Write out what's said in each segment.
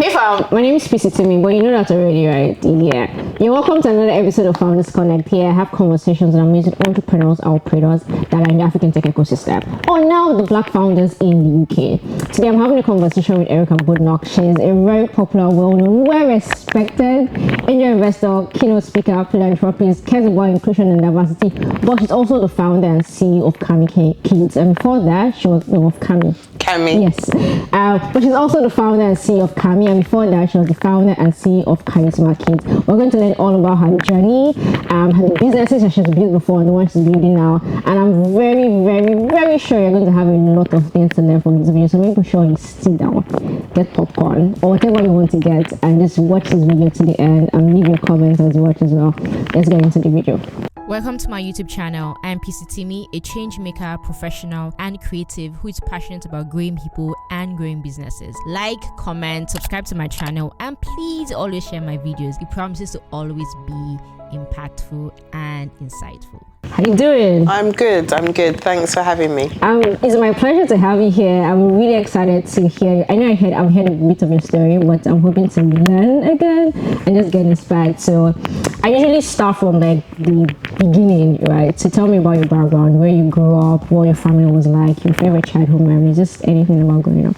Hey fam, my name is Itimi, but you know that already, right? Yeah. You're welcome to another episode of Founders Connect. Here I have conversations with amazing entrepreneurs and operators that are in the African tech ecosystem, or now the Black founders in the UK. Today I'm having a conversation with Erika Brodnock. She's a very popular, well-known, well-respected angel investor, keynote speaker, philanthropist, cares about inclusion and diversity, but she's also the founder and CEO of Karisma Kidz. And before that, she was of Kami. Yes. But she's also the founder and CEO of Kami, and before that, she was the founder and CEO of Karisma Kidz. We're going to learn all about her journey, her businesses that she's built before and the one she's building now. And I'm very sure you're going to have a lot of things to learn from this video. So make sure you sit down, get popcorn, or whatever you want to get, and just watch this video to the end and leave your comments as you watch as well. Let's get into the video. Welcome to my YouTube channel. I'm Itimi, a change maker, professional, and creative who is passionate about growing people and growing businesses. Like, comment, subscribe to my channel, and please always share my videos. It promises to always be impactful and insightful. How you doing? I'm good. Thanks for having me. It's my pleasure to have you here. I'm really excited to hear you. I know I've heard a bit of your story, but I'm hoping to learn again and just get inspired. So I usually start from like the beginning, right? So tell me about your background, where you grew up, what your family was like, your favorite childhood memories, just anything about growing up.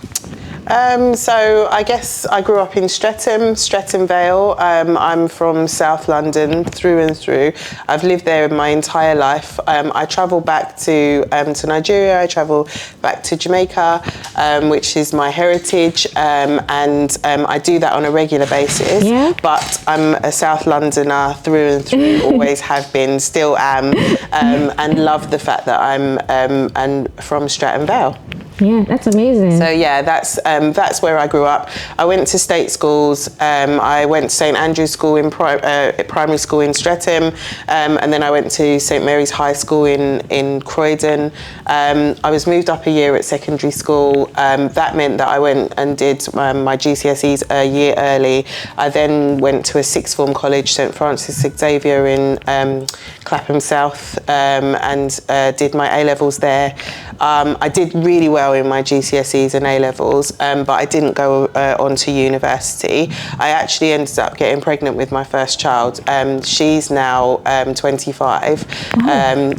So I guess I grew up in Streatham Vale. I'm from South London through and through. I've lived there my entire life. I travel back to Nigeria. I travel back to Jamaica, which is my heritage, and I do that on a regular basis. Yeah. But I'm a South Londoner through and through. Always have been, still am, and love the fact that I'm from Streatham Vale. Yeah, that's amazing. So yeah, that's where I grew up. I went to state schools. I went to St Andrew's School in primary school in Streatham, and then I went to St Mary's High School in Croydon. I was moved up a year at secondary school. That meant that I went and did my GCSEs a year early. I then went to a sixth form college, St Francis Xavier in Clapham South, and did my A-levels there. I did really well in my GCSEs and A-levels, but I didn't go on to university. I actually ended up getting pregnant with my first child. She's now 25.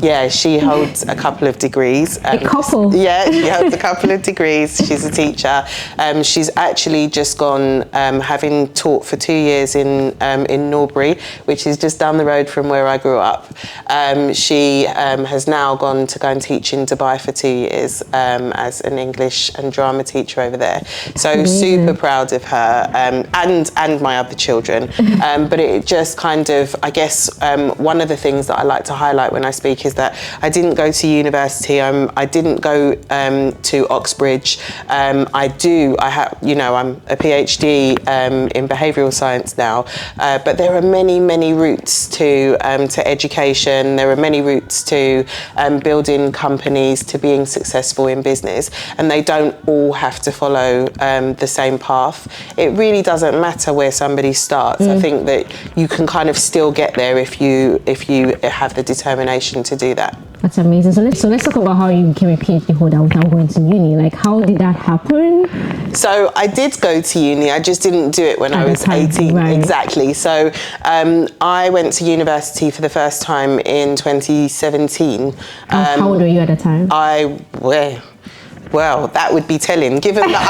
Yeah, she holds a couple of degrees. A couple? Yeah, she holds a couple of degrees. She's a teacher. She's actually just gone, having taught for 2 years in Norbury, which is just down the road from where I grew up. She has now gone to go and teach in Dubai for 2 years as an English and drama teacher over there. So super proud of her, and my other children. But it just kind of, I guess, one of the things that I like to highlight when I speak is that I didn't go to university. I didn't go to Oxbridge. I'm a PhD in behavioural science now. But there are many routes to education. There are many routes to building companies, to being successful in business, and they don't all have to follow the same path. It really doesn't matter where somebody starts. I think that you can kind of still get there if you have the determination to do that. That's amazing. So let's talk about how you became a PhD holder without going to uni. Like, how did that happen? So I did go to uni. I just didn't do it when I was 18. Right. Exactly. So I went to university for the first time in 2017. How old were you at the time? Well, that would be telling, given that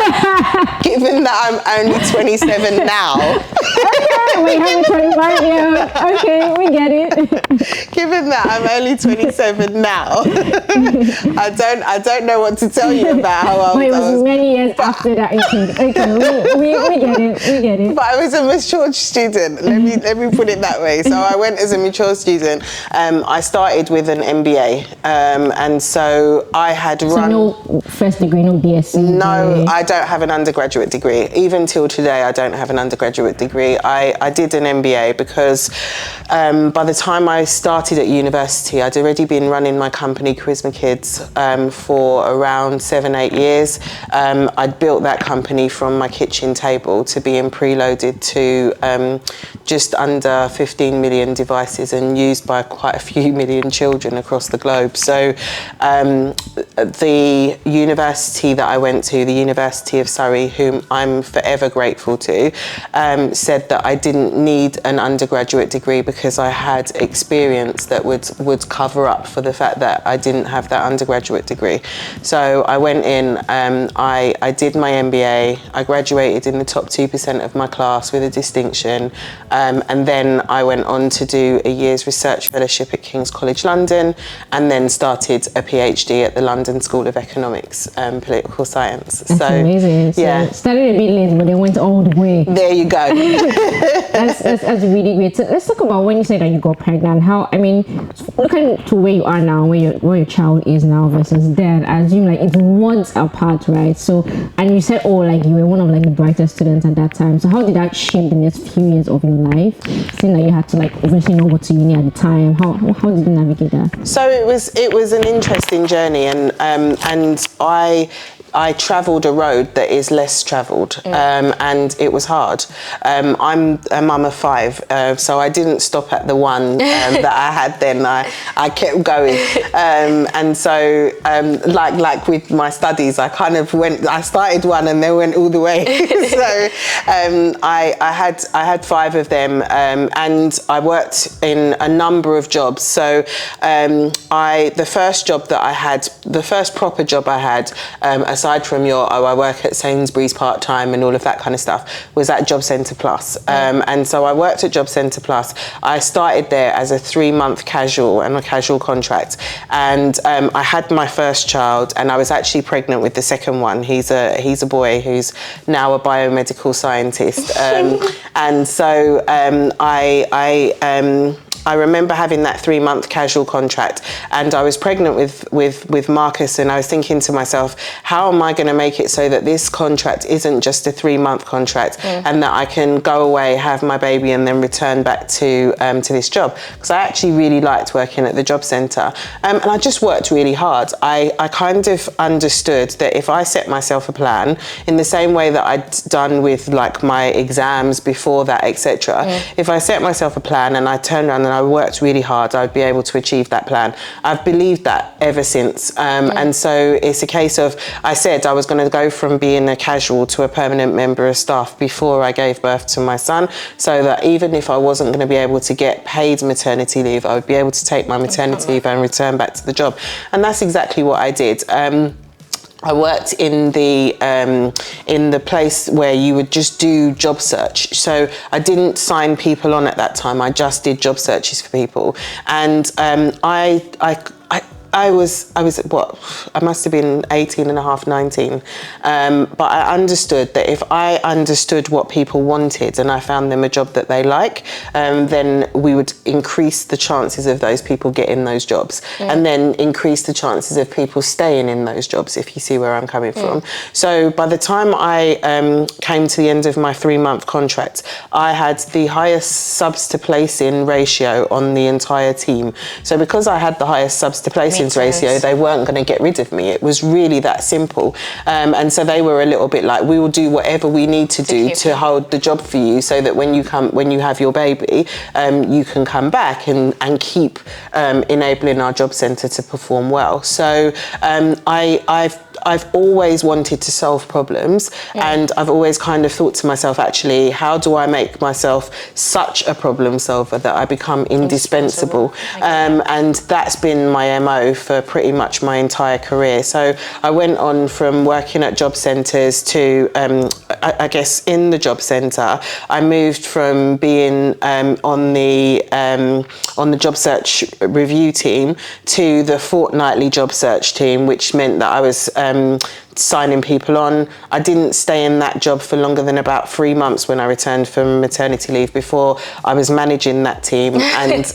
I'm only 27 now. Okay, we have a 25 year. Okay, we get it. Given that I'm only 27 now, I don't know what to tell you about how old But it I was was. many years after that. Okay, we get it. But I was a mature student. Let me put it that way. So I went as a mature student. I started with an MBA, and so I had run. No first degree, no BSc? No, I don't have an undergraduate degree. Even till today, I don't have an undergraduate degree. I I did an MBA because by the time I started at university, I'd already been running my company, Karisma Kidz, for around 7-8 years. I'd built that company from my kitchen table to being preloaded to just under 15 million devices and used by quite a few million children across the globe. So the university that I went to, the University of Surrey, whom I'm forever grateful to, said that I didn't need an undergraduate degree because I had experience that would cover up for the fact that I didn't have that undergraduate degree. So I went in, I did my MBA, I graduated in the top 2% of my class with a distinction, and then I went on to do a year's research fellowship at King's College London, and then started a PhD at the London School of Economics and Political Science. That's amazing. So yeah. Started a bit late, but they went all the way. There you go. that's really great. So let's talk about when you say that you got pregnant. How, I mean, looking to where you are now, where your child is now versus then, I assume like it's months apart, right? So, and you said, oh, like you were one of like the brightest students at that time. So how did that shape the next few years of your life? Seeing that you had to like obviously not go to uni at the time. How did you navigate that? So it was an interesting journey, and I travelled a road that is less travelled, and it was hard. I'm a mum of 5, so I didn't stop at the one that I had then. I kept going, and so like with my studies, I kind of I started one and then went all the way. So I had 5 of them, and I worked in a number of jobs. So the first job that I had, the first proper job I had, aside from I work at Sainsbury's part-time and all of that kind of stuff, was at Job Centre Plus. And so I worked at Job Centre Plus. I started there as a 3-month casual and a casual contract. And I had my first child, and I was actually pregnant with the second one. He's a boy who's now a biomedical scientist. And so I remember having that 3-month casual contract, and I was pregnant with Marcus, and I was thinking to myself, how am I going to make it so that this contract isn't just a 3-month contract, and that I can go away, have my baby, and then return back to this job? Because I actually really liked working at the job centre, and I just worked really hard. I kind of understood that if I set myself a plan in the same way that I'd done with like my exams before that, etc. If I set myself a plan and I turned around and I worked really hard, I'd be able to achieve that plan. I've believed that ever since. And so it's a case of, I said I was going to go from being a casual to a permanent member of staff before I gave birth to my son, so that even if I wasn't going to be able to get paid maternity leave, I would be able to take my maternity leave and return back to the job. And that's exactly what I did. I worked in the place where you would just do job search. So I didn't sign people on at that time. I just did job searches for people. And I was what, I must have been 18 and a half, 19. But I understood that if I understood what people wanted and I found them a job that they like, then we would increase the chances of those people getting those jobs, and then increase the chances of people staying in those jobs, if you see where I'm coming from. So by the time I came to the end of my 3-month contract, I had the highest subs to place-in ratio on the entire team. So because I had the highest subs to place-in ratio, they weren't going to get rid of me. It was really that simple. And so they were a little bit like, we will do whatever we need to do to hold the job for you, so that when you have your baby, you can come back and keep enabling our job centre to perform well. So I've always wanted to solve problems, and I've always kind of thought to myself, actually, how do I make myself such a problem solver that I become indispensable? And that's been my MO for pretty much my entire career. So I went on from working at job centres to, I guess in the job centre, I moved from being on the job search review team to the fortnightly job search team, which meant that I was signing people on. I didn't stay in that job for longer than about 3 months when I returned from maternity leave before I was managing that team. And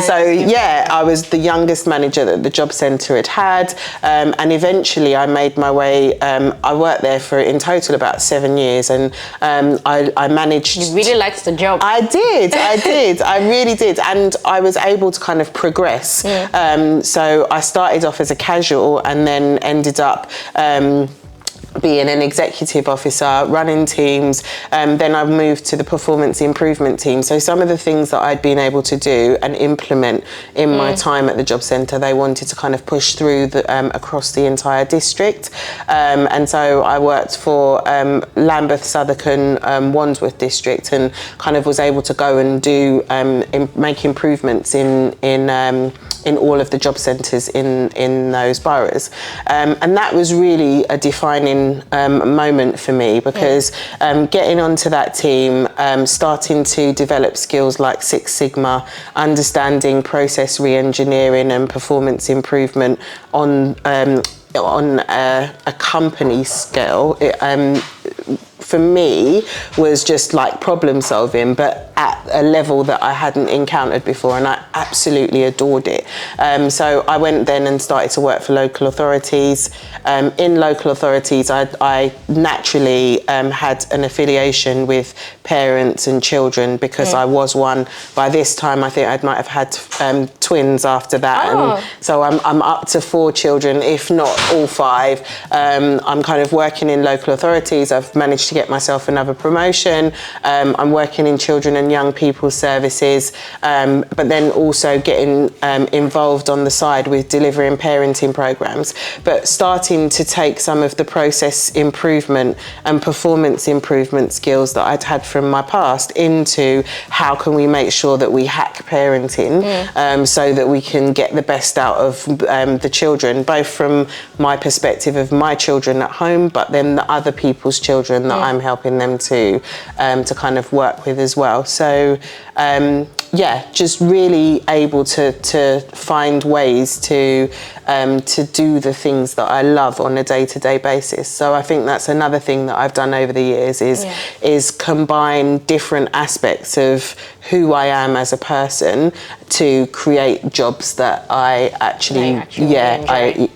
so, yeah, I was the youngest manager that the job centre had. And eventually I made my way, I worked there for in total about 7 years, and I managed. You really liked the job. I did, I really did. And I was able to kind of progress. So I started off as a casual and then ended up being an executive officer, running teams. Then I moved to the performance improvement team. So some of the things that I'd been able to do and implement in my time at the job centre, they wanted to kind of push through across the entire district. And so I worked for Lambeth, Southwark and Wandsworth district, and kind of was able to go and do make improvements in all of the job centres in those boroughs. And that was really a defining moment for me, because getting onto that team, starting to develop skills like Six Sigma, understanding process re-engineering and performance improvement on a company scale, for me was just like problem solving, but at a level that I hadn't encountered before, and I absolutely adored it. So I went then and started to work for local authorities. In local authorities, I naturally had an affiliation with parents and children, because I was one. By this time, I think I might have had twins after that. And so I'm up to 4 children, if not all 5. I'm kind of working in local authorities. I've managed to get myself another promotion. I'm working in children and young people services, but then also getting involved on the side with delivering parenting programs, but starting to take some of the process improvement and performance improvement skills that I'd had from my past into how can we make sure that we hack parenting, so that we can get the best out of the children, both from my perspective of my children at home, but then the other people's children that I'm helping them to kind of work with as well. So just really able to find ways to do the things that I love on a day-to-day basis. So I think that's another thing that I've done over the years is combine different aspects of who I am as a person to create jobs that I actually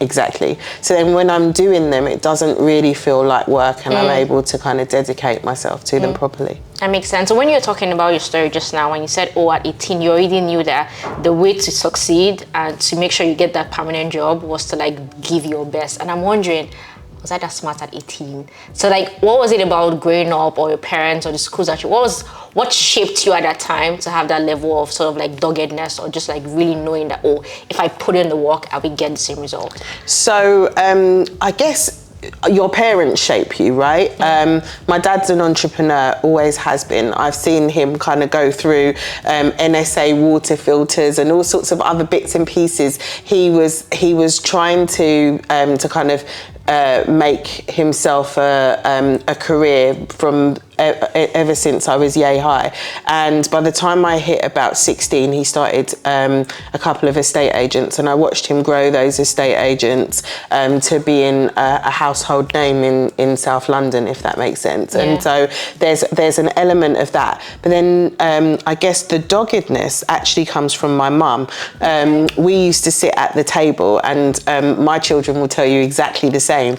exactly. So then when I'm doing them, it doesn't really feel like work, and I'm able to kind of dedicate myself to them properly. That makes sense. So when you were talking about your story just now, when you said, at 18, you already knew that the way to succeed and to make sure you get that permanent job was to like give your best. And I'm wondering, was I that smart at 18? So like, what was it about growing up, or your parents, or the schools that what shaped you at that time to have that level of sort of like doggedness, or just like really knowing that, if I put in the work, I will get the same result? So I guess your parents shape you, right? My dad's an entrepreneur, always has been. I've seen him kind of go through NSA water filters and all sorts of other bits and pieces. He was trying to kind of make himself a career from ever since I was yay high. And by the time I hit about 16, he started a couple of estate agents, and I watched him grow those estate agents to being a household name in South London, if that makes sense. Yeah. And so there's an element of that. But then I guess the doggedness actually comes from my mum. We used to sit at the table, and my children will tell you exactly the same.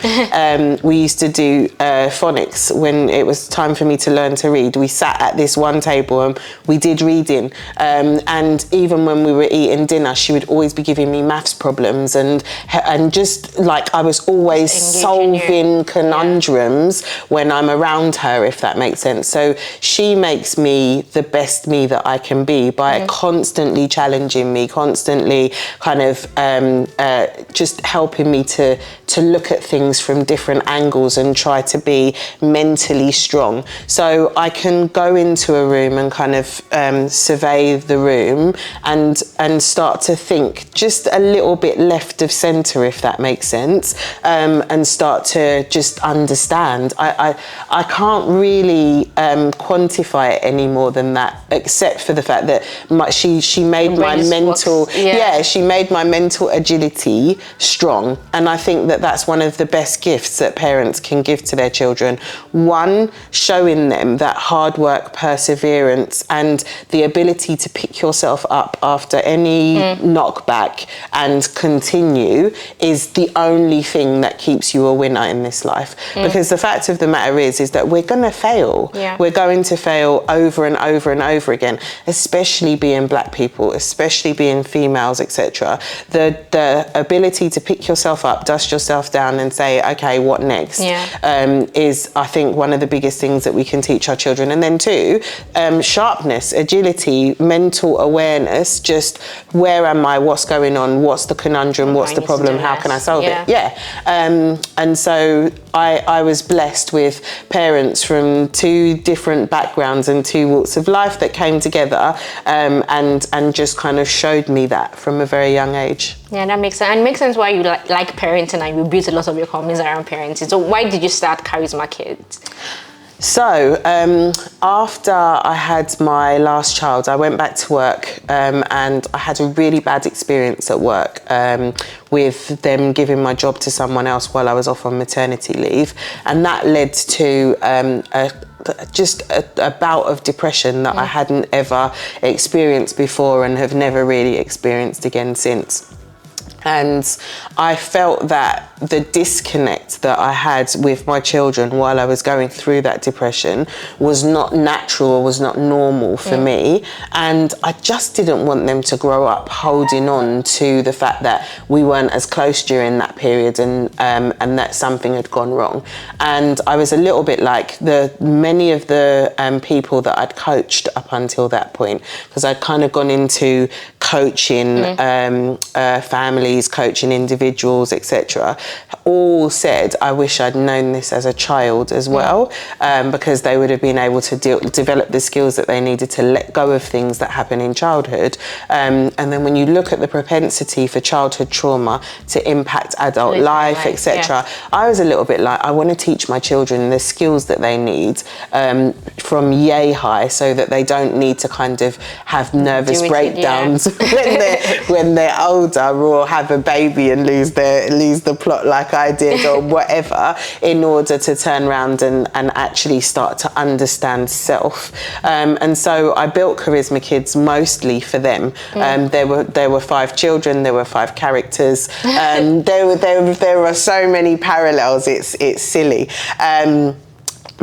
We used to do phonics when it was time for me to learn to read. We sat at this one table and we did reading, and even when we were eating dinner, she would always be giving me maths problems, and just like I was always solving conundrums when I'm around her, if that makes sense. So she makes me the best me that I can be by constantly challenging me, constantly kind of just helping me to look at things from different angles and try to be mentally strong. So I can go into a room and kind of survey the room and start to think just a little bit left of centre, if that makes sense, and start to just understand. I can't really quantify it any more than that, except for the fact that she made my mental she made my mental agility strong. And I think that that's one of the best gifts that parents can give to their children. One, showing them that hard work, perseverance, and the ability to pick yourself up after any knockback and continue is the only thing that keeps you a winner in this life. Because the fact of the matter is that we're going to fail. We're going to fail over and over and over again, especially being black people, especially being females, etc. The ability to pick yourself up, dust yourself down and say, okay, what next? Is, I think, one of the biggest things that we can teach our children. And then two, sharpness, agility, mental awareness, just where am I, what's going on, what's the conundrum, what's the problem, how can I solve it? And so I was blessed with parents from two different backgrounds and two walks of life that came together and just kind of showed me that from a very young age. Yeah, that makes sense. And it makes sense why you like parenting and you built a lot of your companies around parenting. So why did you start Karisma Kidz? So after I had my last child, I went back to work and I had a really bad experience at work with them giving my job to someone else while I was off on maternity leave. And that led to a bout of depression that I hadn't ever experienced before and have never really experienced again since. And I felt that the disconnect that I had with my children while I was going through that depression was not natural, was not normal for me. And I just didn't want them to grow up holding on to the fact that we weren't as close during that period and that something had gone wrong. And I was a little bit like many of the people that I'd coached up until that point, because I'd kind of gone into coaching families, coaching individuals, etc., all said, I wish I'd known this as a child as well, because they would have been able to develop the skills that they needed to let go of things that happen in childhood. And then when you look at the propensity for childhood trauma to impact adult life, etc., I was a little bit like, I want to teach my children the skills that they need from yay high, so that they don't need to kind of have nervous breakdowns when they're older, or have a baby and lose the plot like I did, or whatever, in order to turn around and actually start to understand self. And so I built Karisma Kidz mostly for them. There were 5 children, there were 5 characters. There are so many parallels, it's silly.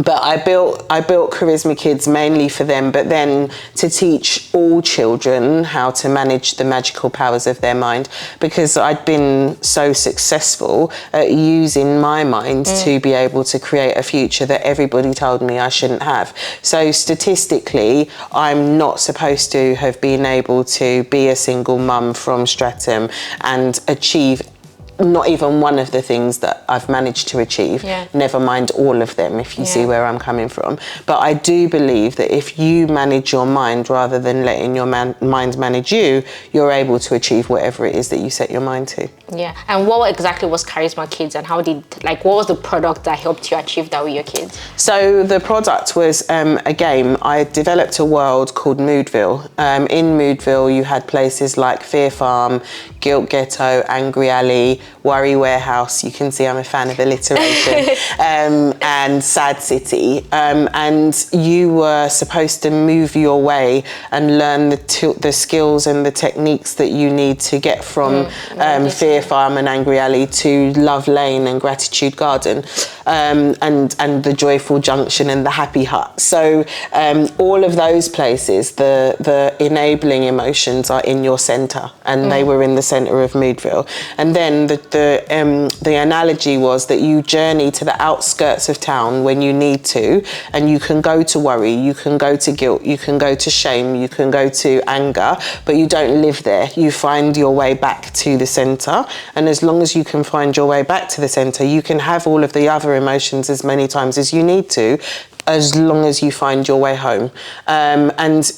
But I built Karisma Kidz mainly for them, but then to teach all children how to manage the magical powers of their mind, because I'd been so successful at using my mind to be able to create a future that everybody told me I shouldn't have. So statistically, I'm not supposed to have been able to be a single mum from Streatham and achieve not even one of the things that I've managed to achieve, never mind all of them, if you see where I'm coming from. But I do believe that if you manage your mind rather than letting your mind manage you, you're able to achieve whatever it is that you set your mind to. Yeah, and what exactly was Karisma Kidz, and what was the product that helped you achieve that with your kids? So the product was a game. I developed a world called Moodville. In Moodville, you had places like Fear Farm, Guilt Ghetto, Angry Alley, Worry Warehouse. You can see I'm a fan of alliteration. And Sad City. And you were supposed to move your way and learn the skills and the techniques that you need to get from Fear Farm and Angry Alley to Love Lane and Gratitude Garden, and the Joyful Junction and the Happy Hut. So all of those places, the enabling emotions are in your centre, and they were in the centre of Moodville. And then the analogy was that you journey to the outskirts of town when you need to, and you can go to worry, you can go to guilt, you can go to shame, you can go to anger, but you don't live there. You find your way back to the centre, and as long as you can find your way back to the centre, you can have all of the other emotions as many times as you need to, as long as you find your way home. And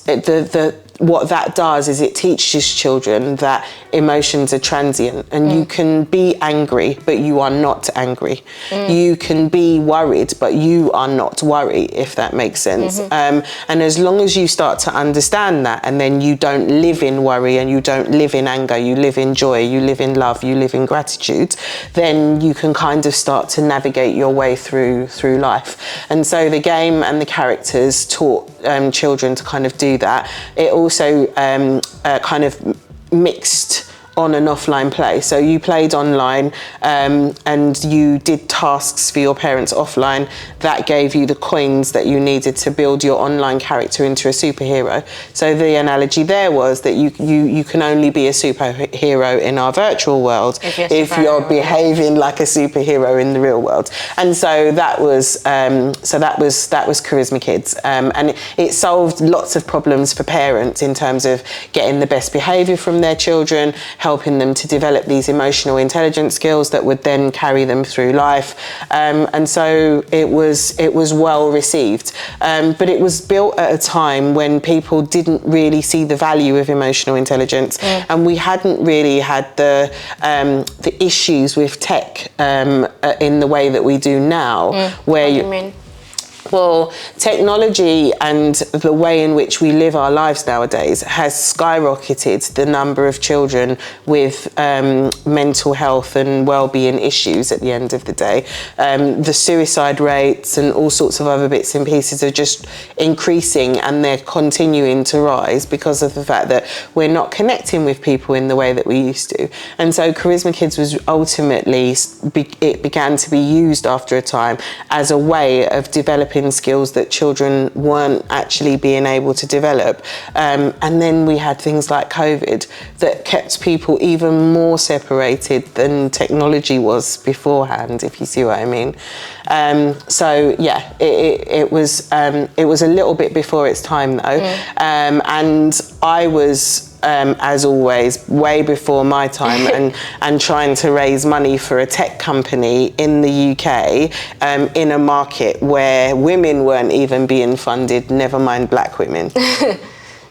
what that does is it teaches children that emotions are transient, and you can be angry, but you are not angry. You can be worried, but you are not worried, if that makes sense. And as long as you start to understand that, and then you don't live in worry and you don't live in anger, you live in joy, you live in love, you live in gratitude, then you can kind of start to navigate your way through life. And so the game and the characters taught children to kind of do that. It also kind of mixed on and offline play. So you played online and you did tasks for your parents offline. That gave you the coins that you needed to build your online character into a superhero. So the analogy there was that you can only be a superhero in our virtual world if you're behaving like a superhero in the real world. And so that was Karisma Kidz, and it solved lots of problems for parents in terms of getting the best behavior from their children, helping them to develop these emotional intelligence skills that would then carry them through life. And so it was well received. But it was built at a time when people didn't really see the value of emotional intelligence, and we hadn't really had the issues with tech in the way that we do now. Where what do you mean? Well, technology and the way in which we live our lives nowadays has skyrocketed the number of children with mental health and well-being issues at the end of the day. The suicide rates and all sorts of other bits and pieces are just increasing, and they're continuing to rise because of the fact that we're not connecting with people in the way that we used to. And so Karisma Kidz was ultimately, it began to be used after a time as a way of developing skills that children weren't actually being able to develop. And then we had things like COVID that kept people even more separated than technology was beforehand, if you see what I mean. So yeah, it was a little bit before its time though. And I was, as always, way before my time and trying to raise money for a tech company in the UK in a market where women weren't even being funded, never mind black women.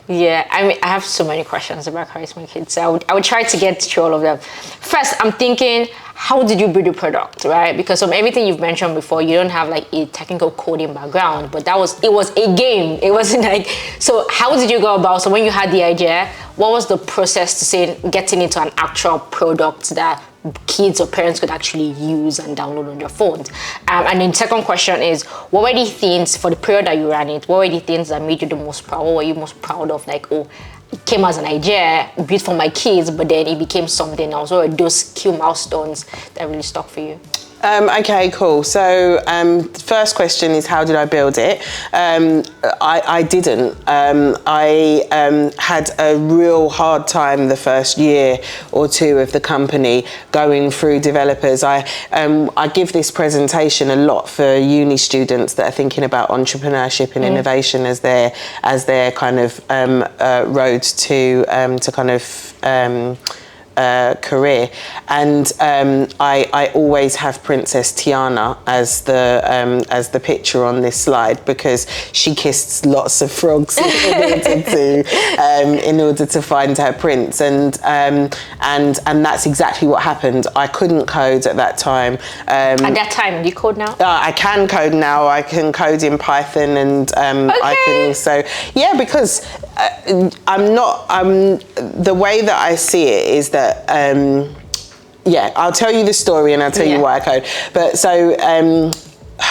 Yeah, I mean, I have so many questions about Karisma Kidz. So I would try to get through all of them. First, I'm thinking, how did you build the product, right? Because from everything you've mentioned before, you don't have like a technical coding background, but it was a game. It wasn't like, so how did you go about, so when you had the idea, what was the process to say getting into an actual product that kids or parents could actually use and download on their phones? And then second question is, what were the things for the period that you ran it, what were the things that made you the most proud? What were you most proud of? Like, oh, it came as an idea, built for my kids, but then it became something else. Or those key milestones that really stuck for you? Okay, cool. So the first question is, how did I build it? I didn't. I had a real hard time the first year or two of the company going through developers. I give this presentation a lot for uni students that are thinking about entrepreneurship and innovation as their kind of road to kind of career, and I always have Princess Tiana as the picture on this slide, because she kissed lots of frogs in order to find her prince, and that's exactly what happened. I couldn't code at that time. At that time, do you code now? I can code now. I can code in Python, and I can also, yeah, because the way that I see it is that yeah, I'll tell you the story and I'll tell you why I code. But so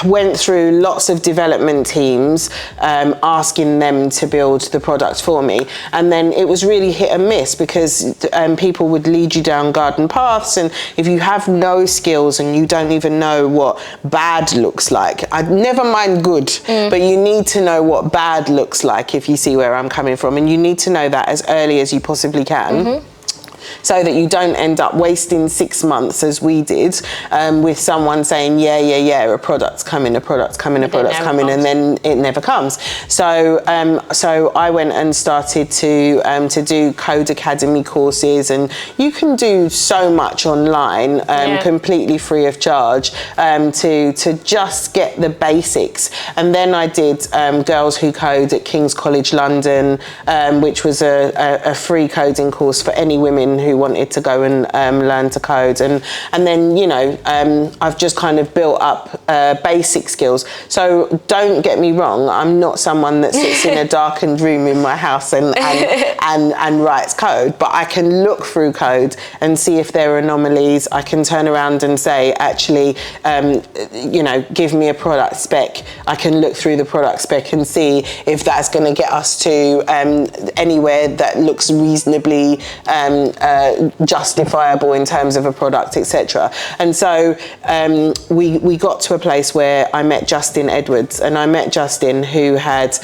went through lots of development teams asking them to build the product for me, and then it was really hit and miss, because people would lead you down garden paths, and if you have no skills and you don't even know what bad looks like, I'd never mind good, but you need to know what bad looks like, if you see where I'm coming from, and you need to know that as early as you possibly can. so that you don't end up wasting 6 months as we did with someone saying, a product's coming, and then it never comes. So I went and started to do Code Academy courses, and you can do so much online completely free of charge to just get the basics. And then I did Girls Who Code at King's College London, which was a free coding course for any women who wanted to go and learn to code. And then, I've just kind of built up basic skills. So don't get me wrong, I'm not someone that sits in a darkened room in my house and writes code, but I can look through code and see if there are anomalies. I can turn around and say, actually, give me a product spec. I can look through the product spec and see if that's going to get us to anywhere that looks reasonably justifiable in terms of a product, etc. And so we got to a place where I met Justin Edwards, and I met Justin who had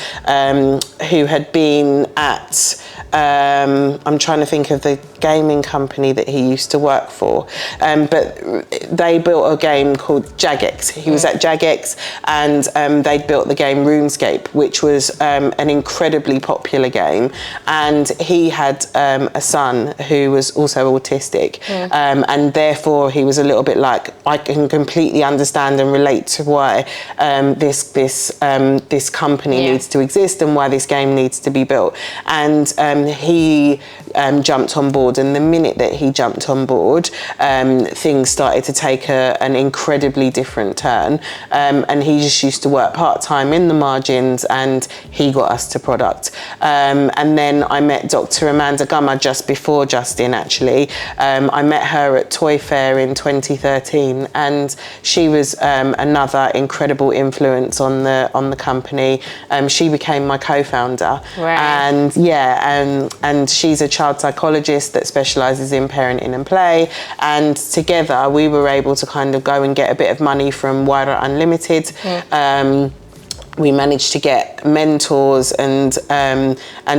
been at I'm trying to think of the gaming company that he used to work for, but they built a game called Jagex. He was at Jagex, and they'd built the game RuneScape, which was an incredibly popular game, and he had a son who was also autistic, and therefore he was a little bit like, I can completely understand and relate to why this company needs to exist and why this game needs to be built. And he jumped on board, and the minute that he jumped on board, things started to take an incredibly different turn, and he just used to work part-time in the margins, and he got us to product. And then I met Dr. Amanda Gummer just before Justin, actually. I met her at Toy Fair in 2013, and she was another incredible influence on the company. She became my co-founder, and she's a child psychologist that specialises in parenting and play, and together we were able to kind of go and get a bit of money from Wider Unlimited. We managed to get mentors and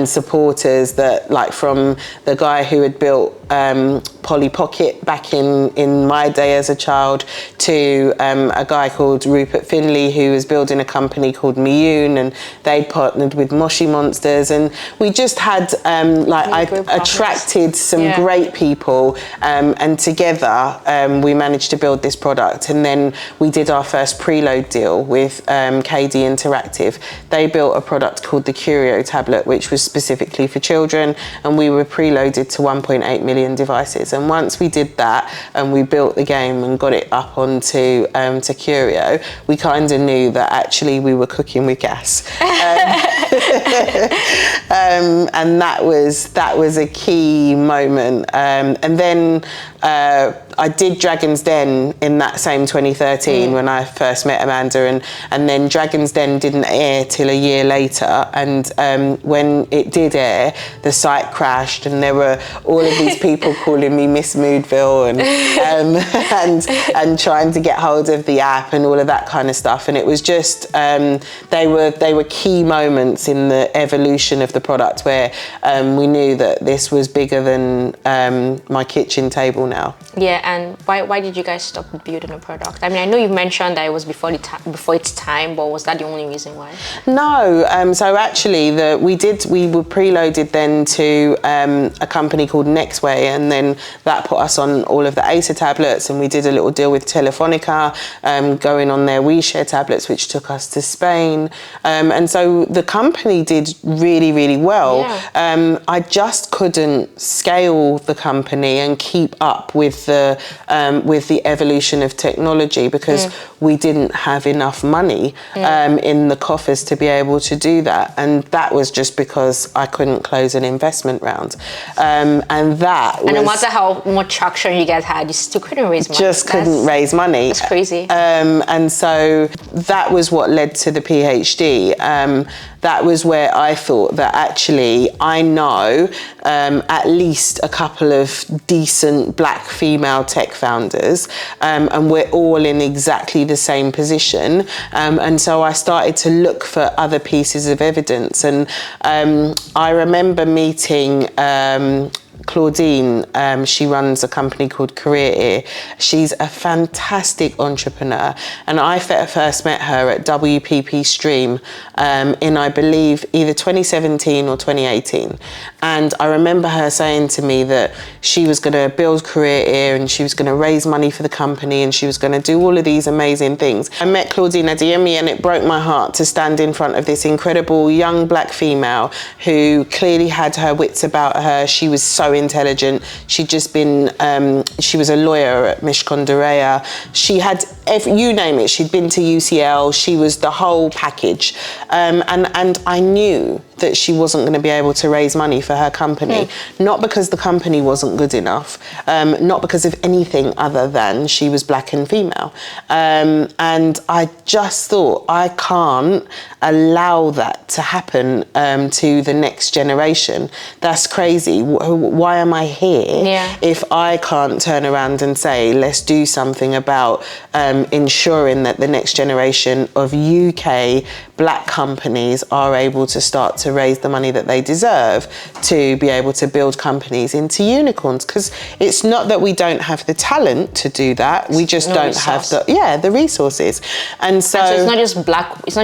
supporters, that, like, from the guy who had built Polly Pocket back in my day as a child, to a guy called Rupert Finley who was building a company called Miyun, and they'd partnered with Moshi Monsters, and we just had I attracted some great people, and together we managed to build this product. And then we did our first preload deal with KD Interactive. They built a product called the Curio tablet, which was specifically for children, and we were preloaded to 1.8 million devices. And once we did that and we built the game and got it up onto to Curio, we kind of knew that actually we were cooking with gas. And that was a key moment. And then I did Dragon's Den in that same 2013 when I first met Amanda, and then Dragon's Den didn't air till a year later, and when it did air, the site crashed, and there were all of these people calling me Miss Moodville and trying to get hold of the app and all of that kind of stuff. And it was just they were key moments in the evolution of the product, where we knew that this was bigger than my kitchen table now. Yeah, and why did you guys stop building a product? I mean, I know you mentioned that it was before its time, but was that the only reason why? No, so actually we were preloaded then to a company called Nextway, and then that put us on all of the Acer tablets, and we did a little deal with Telefonica, going on their WeShare tablets, which took us to Spain. And so the company did really, really well. Yeah. I just couldn't scale the company and keep up with the evolution of technology, because we didn't have enough money in the coffers to be able to do that, and that was just because I couldn't close an investment round, and no matter how much traction you guys had, you still couldn't raise money. Couldn't raise money. That's crazy. And so that was what led to the PhD. That was where I thought that actually I know at least a couple of decent black female tech founders, and we're all in exactly the same position. And so I started to look for other pieces of evidence. And I remember meeting Claudine, she runs a company called Career Ear. She's a fantastic entrepreneur, and I first met her at WPP Stream in, I believe, either 2017 or 2018. And I remember her saying to me that she was going to build Career Ear and she was going to raise money for the company and she was going to do all of these amazing things. I met Claudine Itimi, and it broke my heart to stand in front of this incredible young black female who clearly had her wits about her. She was so intelligent. She'd just been, she was a lawyer at Mishkondareya. She had, you name it, she'd been to UCL. She was the whole package. And I knew that she wasn't going to be able to raise money for her company, not because the company wasn't good enough, not because of anything other than she was black and female. And I just thought, I can't allow that to happen to the next generation. That's crazy. Why am I here if I can't turn around and say, let's do something about ensuring that the next generation of UK black companies are able to start to raise the money that they deserve to be able to build companies into unicorns? Because it's not that we don't have the talent to do that, we just don't have the resources. And so it's not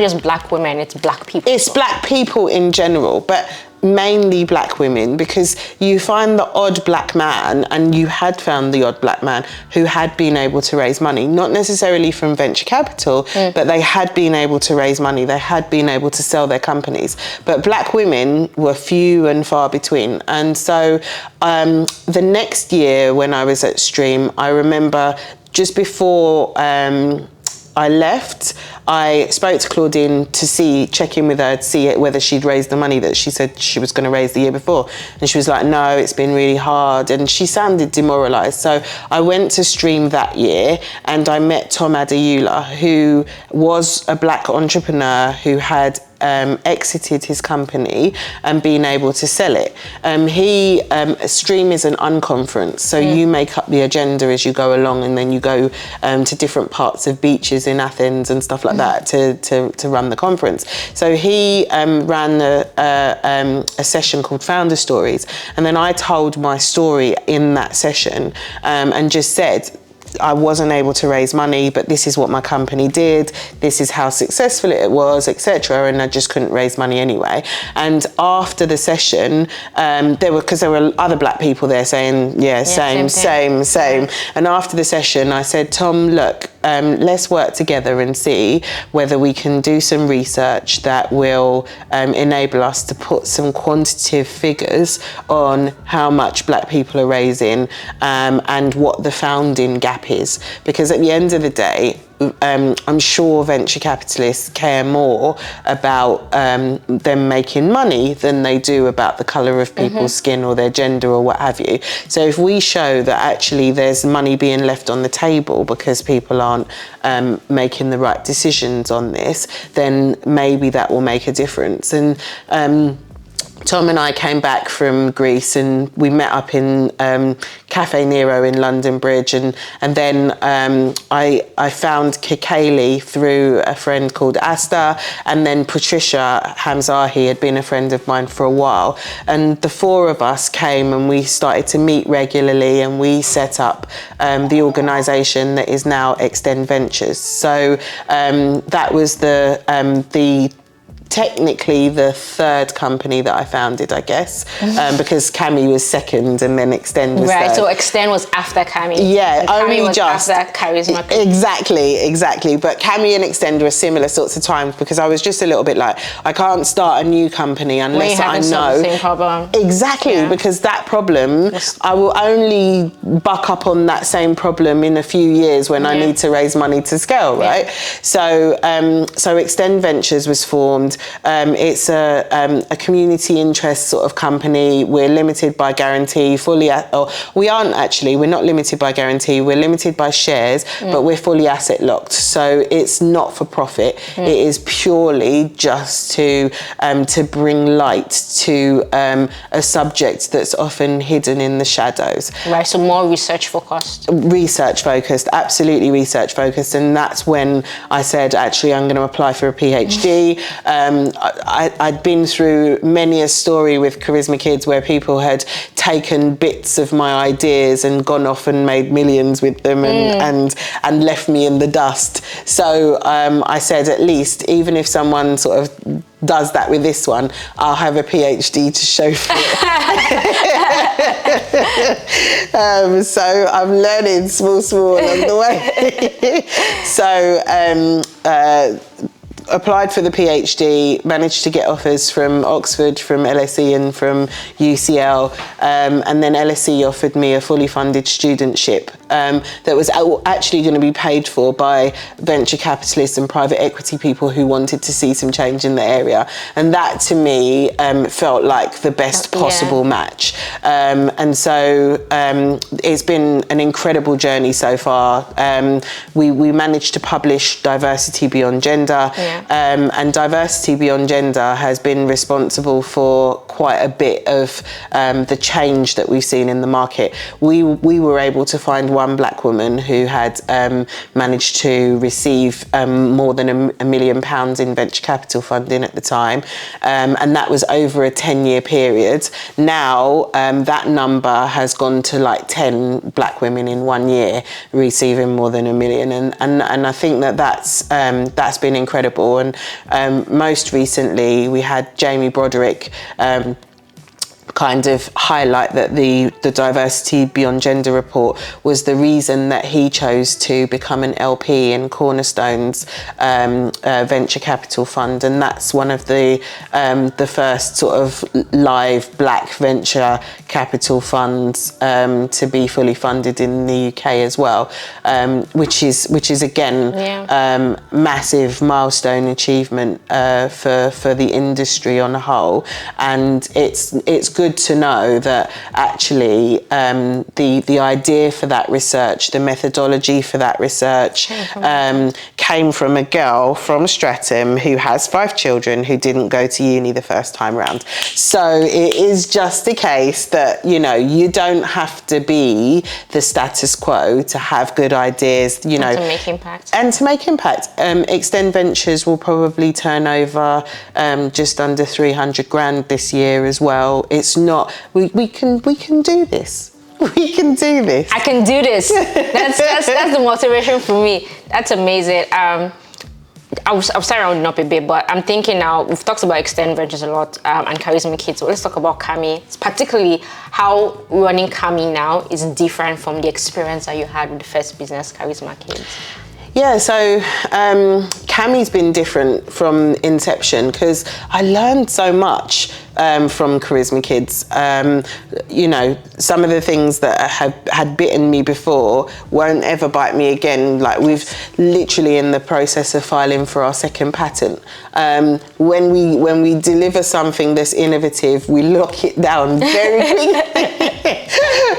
just black women, it's black people. It's black people in general, but mainly black women, because you find the odd black man, and you had found the odd black man who had been able to raise money, not necessarily from venture capital, but they had been able to raise money, they had been able to sell their companies. But black women were few and far between. And so the next year when I was at Stream, I remember just before I left, I spoke to Claudine to check in with her to see whether she'd raised the money that she said she was going to raise the year before. And she was like, no, it's been really hard. And she sounded demoralised. So I went to Stream that year and I met Tom Adeyula, who was a black entrepreneur who had exited his company and being able to sell it. Stream is an unconference, so you make up the agenda as you go along, and then you go to different parts of beaches in Athens and stuff like that to run the conference. So he ran a session called Founder Stories, and then I told my story in that session and just said, I wasn't able to raise money, but this is what my company did, this is how successful it was, etc. And I just couldn't raise money anyway. And after the session, there were other black people there saying, same. And after the session, I said, Tom, look, let's work together and see whether we can do some research that will enable us to put some quantitative figures on how much black people are raising and what the founding gap is. Because at the end of the day, I'm sure venture capitalists care more about them making money than they do about the colour of people's skin or their gender or what have you. So if we show that actually there's money being left on the table because people aren't making the right decisions on this, then maybe that will make a difference. And Tom and I came back from Greece and we met up in Cafe Nero in London Bridge, and then I found Kikeli through a friend called Asta, and then Patricia Hamzahi had been a friend of mine for a while, and the four of us came and we started to meet regularly, and we set up the organisation that is now Extend Ventures. So that was technically the third company that I founded, I guess, because Cami was second and then Extend was third. So Extend was after Cami. Yeah, Cami was after Karisma Kidz. Exactly. But Cami and Extend were similar sorts of times, because I was just a little bit like, I can't start a new company unless I know. The same problem. Exactly, because that problem, I will only buck up on that same problem in a few years when I need to raise money to scale, right? So Extend Ventures was formed. It's a community interest sort of company. We're limited by guarantee, we aren't actually, we're not limited by guarantee, we're limited by shares, but we're fully asset locked. So it's not for profit. It is purely just to bring light to a subject that's often hidden in the shadows. Right, so more research focused. Research focused, absolutely research focused. And that's when I said, actually, I'm going to apply for a PhD. I'd been through many a story with Karisma Kidz where people had taken bits of my ideas and gone off and made millions with them and left me in the dust. So I said, at least, even if someone sort of does that with this one, I'll have a PhD to show for it. So I'm learning small along the way. So applied for the PhD, managed to get offers from Oxford, from LSE and from UCL, and then LSE offered me a fully funded studentship that was actually going to be paid for by venture capitalists and private equity people who wanted to see some change in the area. And that to me felt like the best possible match. And so it's been an incredible journey so far. We managed to publish Diversity Beyond Gender. And Diversity Beyond Gender has been responsible for quite a bit of the change that we've seen in the market. We were able to find one black woman who had managed to receive more than £1 million in venture capital funding at the time, and that was over a 10-year period. Now that number has gone to like 10 black women in 1 year receiving more than £1 million, and I think that's been incredible. And most recently we had Erika Brodnock kind of highlight that the Diversity Beyond Gender report was the reason that he chose to become an LP in Cornerstone's venture capital fund, and that's one of the first sort of live black venture capital funds to be fully funded in the UK as well, which is again massive milestone achievement for the industry on a whole. And it's good to know that actually the idea for that research, the methodology for that research came from a girl from Streatham who has 5 children who didn't go to uni the first time round. So it is just a case that, you know, you don't have to be the status quo to have good ideas, you know. To make impact. And to make impact. Extend Ventures will probably turn over just under 300 grand this year as well. It's not, we can do this. We can do this. I can do this. That's the motivation for me. That's amazing. I'll start rounding up a bit, but I'm thinking now, we've talked about Extend Ventures a lot and Karisma Kidz, so let's talk about Kami, particularly how running Kami now is different from the experience that you had with the first business, Karisma Kidz. Yeah, so Kami's been different from inception because I learned so much from Karisma Kidz. You know, some of the things that had bitten me before won't ever bite me again. Like, we've literally in the process of filing for our second patent. When we deliver something that's innovative, we lock it down very quickly.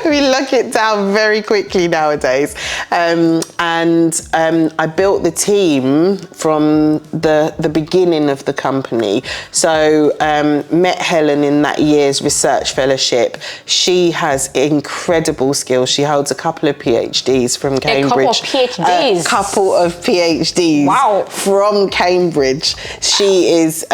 We lock it down very quickly nowadays. I built the team from the beginning of the company. So met Helen in that year's research fellowship. She has incredible skills. She holds a couple of PhDs from Cambridge. A couple of PhDs? Wow. From Cambridge. She is,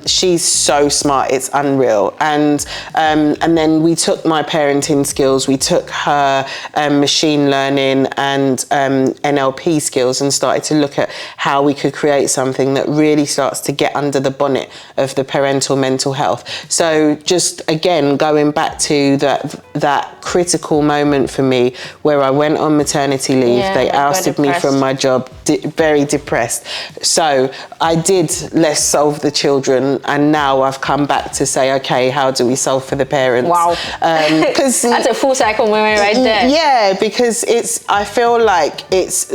she's so smart, it's unreal. And then we took my parenting skills, we took her machine learning and NLP skills and started to look at how we could create something that really starts to get under the bonnet of the parental mental health. So just again, going back to that critical moment for me where I went on maternity leave, they ousted me from my job, very depressed. So I did Let's Solve the Children, and now I've come back to say, okay, how do we solve for the parents? Wow. That's a full cycle moment right there. Yeah, because I feel like it's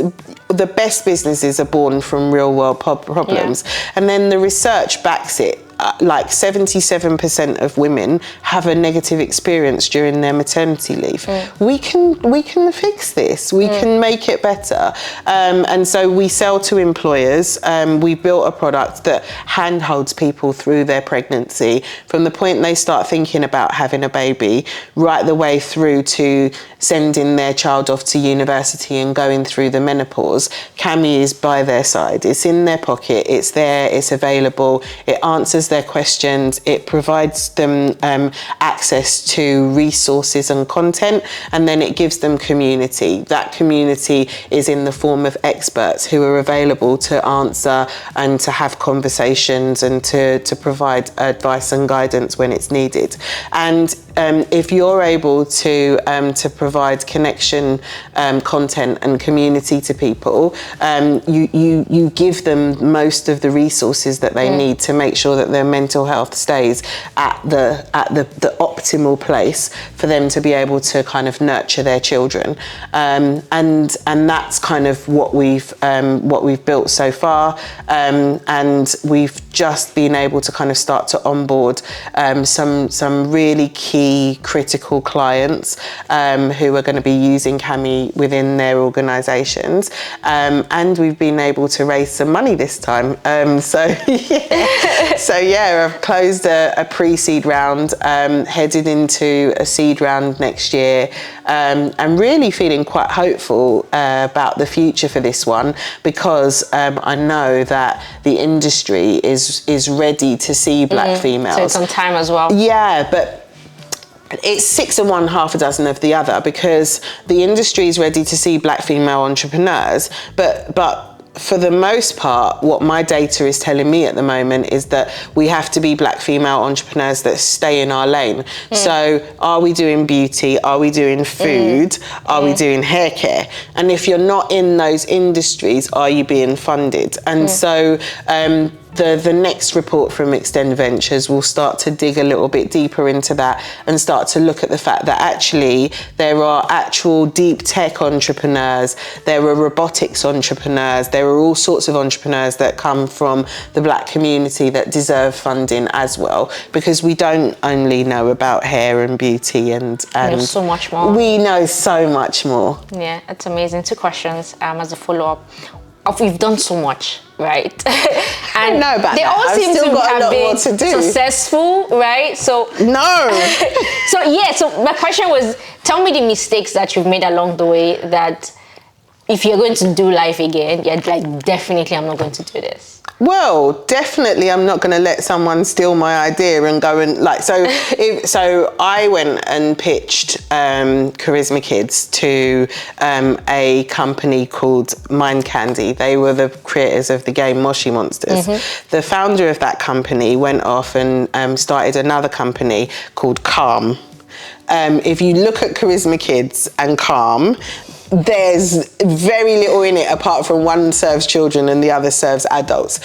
the best businesses are born from real world problems, and then the research backs it. like 77% of women have a negative experience during their maternity leave. We can fix this. We can make it better. And so we sell to employers. We built a product that handholds people through their pregnancy from the point they start thinking about having a baby right the way through to sending their child off to university and going through the menopause. Cami is by their side. It's in their pocket. It's there. It's available. It answers their questions. It provides them access to resources and content, and then it gives them community. That community is in the form of experts who are available to answer and to have conversations and to provide advice and guidance when it's needed. And if you're able to provide connection, content and community to people, you give them most of the resources that they need to make sure that their mental health stays at the optimal place for them to be able to kind of nurture their children. And that's kind of what we've built so far. And we've just been able to kind of start to onboard some really key critical clients who are going to be using Cami within their organisations, and we've been able to raise some money this time. I've closed a pre-seed round, headed into a seed round next year. I'm really feeling quite hopeful about the future for this one, because I know that the industry is ready to see black females. So it's on time as well. Yeah, but it's 6 of one, half a dozen of the other, because the industry is ready to see black female entrepreneurs, but for the most part, what my data is telling me at the moment is that we have to be black female entrepreneurs that stay in our lane. So are we doing beauty? Are we doing food? Are we doing hair care? And if you're not in those industries, are you being funded? And so the next report from Extend Ventures will start to dig a little bit deeper into that and start to look at the fact that actually there are actual deep tech entrepreneurs, there are robotics entrepreneurs, there are all sorts of entrepreneurs that come from the black community that deserve funding as well, because we don't only know about hair and beauty and There's so much more. We know so much more. Yeah, it's amazing. 2 questions as a follow-up. We've done so much, right? And know about they that. all I've seem still to got a have lot more been to do. successful, right? So No. So my question was, tell me the mistakes that you've made along the way that if you're going to do life again, you're like, definitely I'm not going to do this. Well, definitely I'm not going to let someone steal my idea and go and so I went and pitched Karisma Kidz to a company called Mind Candy. They were the creators of the game Moshi Monsters. The founder of that company went off and started another company called Calm. If you look at Karisma Kidz and Calm, there's very little in it apart from one serves children and the other serves adults.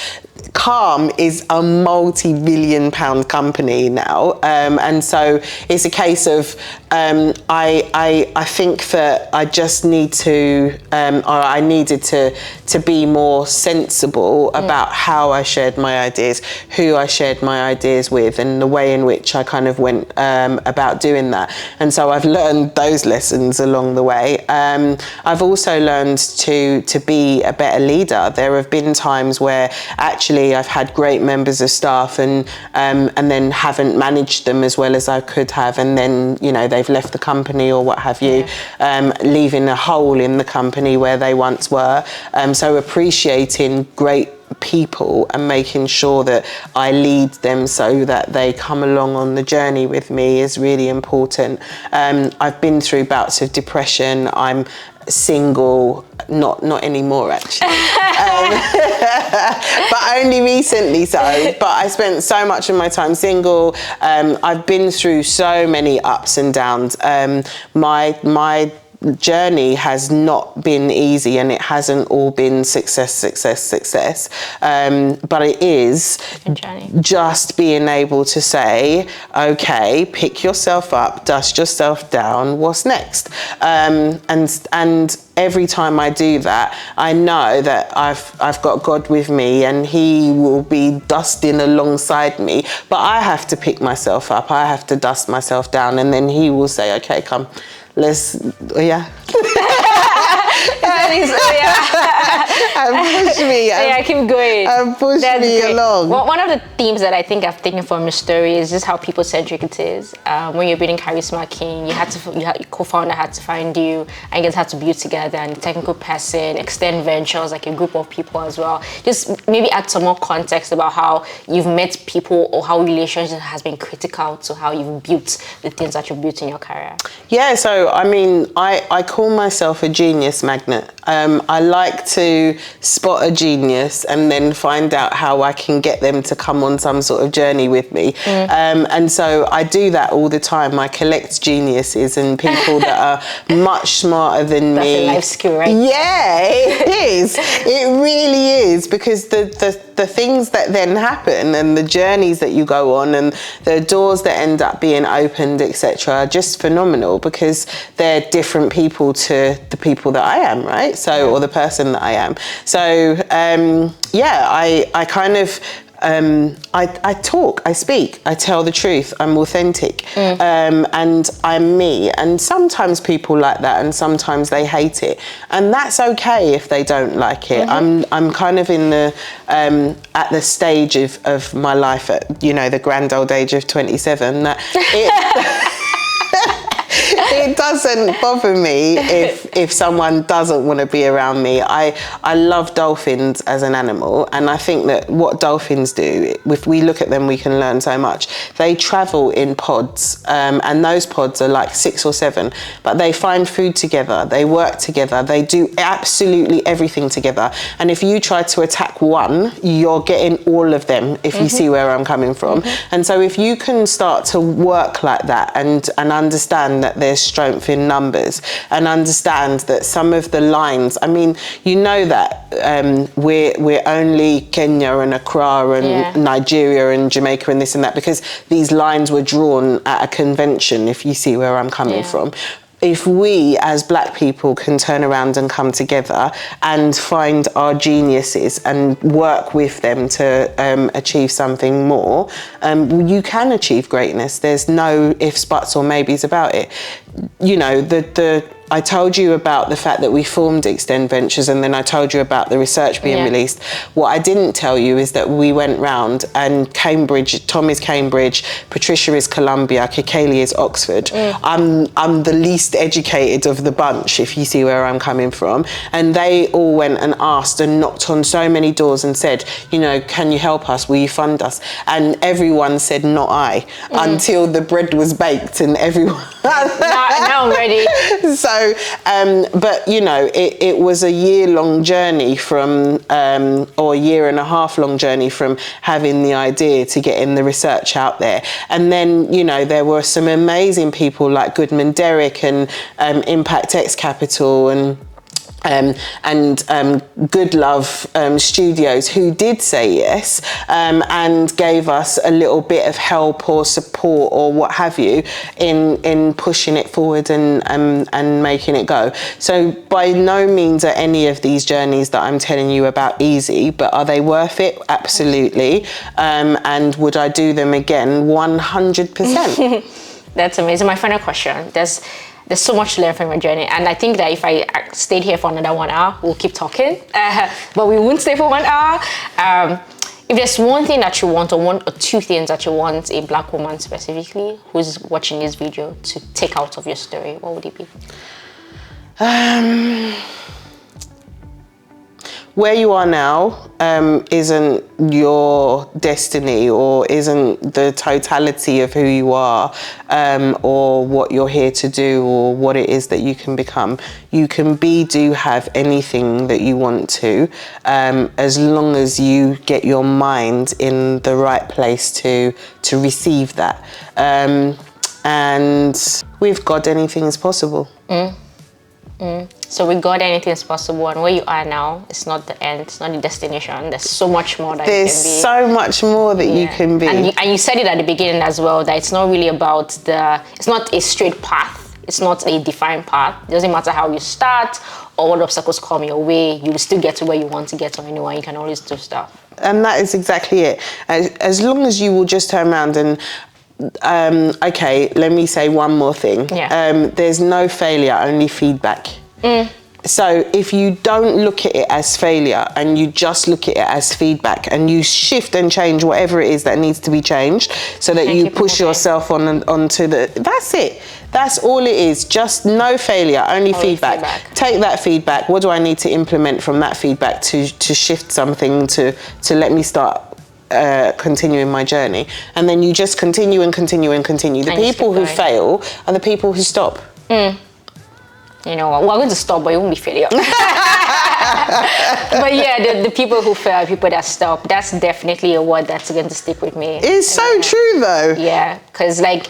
Calm is a multi-billion-pound company now, and so it's a case of I think that I just need to, or I needed to be more sensible about how I shared my ideas, who I shared my ideas with, and the way in which I kind of went about doing that. And so I've learned those lessons along the way. I've also learned to be a better leader. There have been times where actually I've had great members of staff and then haven't managed them as well as I could have, and then they've left the company or what have you, leaving a hole in the company where they once were. So appreciating great people and making sure that I lead them so that they come along on the journey with me is really important. I've been through bouts of depression. I'm single, not anymore actually, but only recently so. But I spent so much of my time single. I've been through so many ups and downs. My journey has not been easy, and it hasn't all been success. But it is just being able to say, okay, pick yourself up, dust yourself down, what's next? And every time I do that, I know that I've got God with me, and he will be dusting alongside me, but I have to pick myself up, I have to dust myself down, and then he will say, okay, come, let's, yeah. And push me. Keep going. And push me along. Well, one of the themes that I think I've taken from your story is just how people-centric it is. When you're building Karisma Kidz, your co-founder had to find you, and you guys had to build together, and the technical person, extend ventures, like a group of people as well. Just maybe add some more context about how you've met people, or how relationship has been critical to how you've built the things that you've built in your career. Yeah, so I mean, I call myself a genius magnet. I like to spot a genius and then find out how I can get them to come on some sort of journey with me. And so I do that all the time. I collect geniuses and people that are much smarter than me. That's a life skill, right? Yeah, it is. It really is, because the things that then happen, and the journeys that you go on, and the doors that end up being opened, etc., are just phenomenal, because they're different people to the people that I am, right? So, or the person that I am. So, I kind of, I talk, I speak, I tell the truth, I'm authentic, and I'm me. And sometimes people like that, and sometimes they hate it, and that's okay if they don't like it. I'm kind of in the at the stage of my life, at the grand old age of 27, that it doesn't bother me if someone doesn't want to be around me. I love dolphins as an animal, and I think that what dolphins do, if we look at them, we can learn so much. They travel in pods, and those pods are like 6 or 7, but they find food together, they work together, they do absolutely everything together. And if you try to attack one, you're getting all of them, if you see where I'm coming from. And so if you can start to work like that, and understand that there's strength in numbers, and understand that some of the lines, I mean, that we're only Kenya and Accra and Nigeria and Jamaica and this and that, because these lines were drawn at a convention, if you see where I'm coming from. If we as Black people can turn around and come together and find our geniuses and work with them to achieve something more, you can achieve greatness. There's no ifs, buts or maybes about it. I told you about the fact that we formed Extend Ventures, and then I told you about the research being released. What I didn't tell you is that we went round, and Cambridge, Tom is Cambridge, Patricia is Columbia, Kekeli is Oxford. I'm the least educated of the bunch, if you see where I'm coming from. And they all went and asked and knocked on so many doors and said, can you help us? Will you fund us? And everyone said, not I, until the bread was baked and everyone... now I'm ready. So, but it was a year-long journey from, or a year and a half long journey from having the idea to getting the research out there. And then, there were some amazing people like Goodman Derrick and Impact X Capital and Good Love Studios, who did say yes, and gave us a little bit of help or support or what have you in pushing it forward and making it go. So by no means are any of these journeys that I'm telling you about easy, but are they worth it? Absolutely. And would I do them again? 100%. That's amazing. My final question. There's so much to learn from your journey, and I think that if I stayed here for another 1 hour, we'll keep talking, but we won't stay for 1 hour. If there's one thing that you want, or 1 or 2 things that you want a Black woman specifically who's watching this video to take out of your story, what would it be? Where you are now isn't your destiny, or isn't the totality of who you are, or what you're here to do, or what it is that you can become. You can have anything that you want to, as long as you get your mind in the right place to receive that. And with God, anything is possible. So with God, anything is possible, and where you are now, it's not the end, it's not the destination. There's so much more that you can be. There's so much more that you can be. And you said it at the beginning as well, that it's not really about it's not a straight path. It's not a defined path. It doesn't matter how you start or what obstacles come your way, you will still get to where you want to get to anyway. You can always do stuff. And that is exactly it. As long as you will just turn around and okay, let me say one more thing. There's no failure, only feedback. So if you don't look at it as failure and you just look at it as feedback, and you shift and change whatever it is that needs to be changed, so that you push yourself onto that's it. That's all it is. Just no failure, only feedback. Take that feedback. What do I need to implement from that feedback to shift something to let me start continuing my journey? And then you just continue and continue and continue. The people who fail are the people who stop. You know what, we're going to stop, but it won't be failure. But yeah, the people who fail, people that stop, that's definitely a word that's going to stick with me. It's so true though. Yeah, because like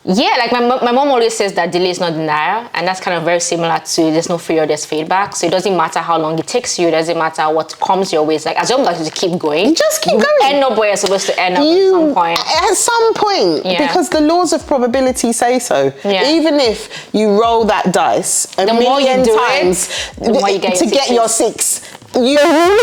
my mom always says that delay is not denial, and that's kind of very similar to there's no failure, there's feedback. So it doesn't matter how long it takes you, it doesn't matter what comes your way. It's like as long as you keep going, just keep going. End up where you're supposed to end up at some point. At some point, because the laws of probability say so. Even if you roll that dice a million times to get your 6. You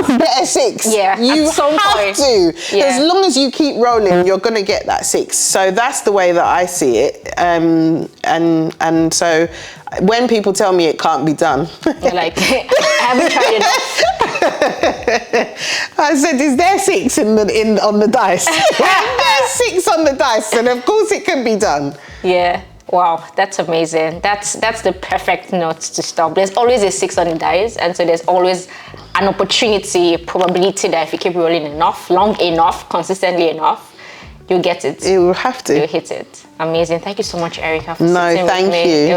get a 6. Yeah, you at some have point. to. As long as you keep rolling, you're gonna get that 6. So that's the way that I see it. And so when people tell me it can't be done, you're like, I haven't tried it. I said, is there 6 on the dice? There's 6 on the dice, and of course it can be done. Yeah. Wow, that's amazing. That's the perfect note to stop. There's always a 6 on the dice, and so there's always an opportunity, a probability that if you keep rolling enough, long enough, consistently enough, you'll get it. You will have to. You'll hit it. Amazing. Thank you so much, Erika, for sitting with me.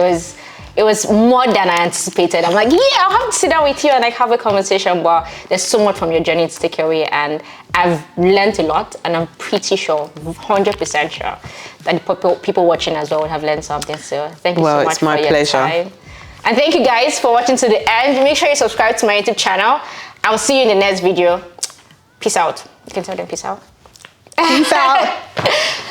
It was more than I anticipated. I'm like, I'll have to sit down with you and like have a conversation, but there's so much from your journey to take away, and I've learned a lot, and I'm pretty sure, 100% sure, that the people watching as well would have learned something. So thank you so much for your time. And thank you guys for watching to the end. Make sure you subscribe to my YouTube channel. I will see you in the next video. Peace out. You can tell them peace out. Peace out.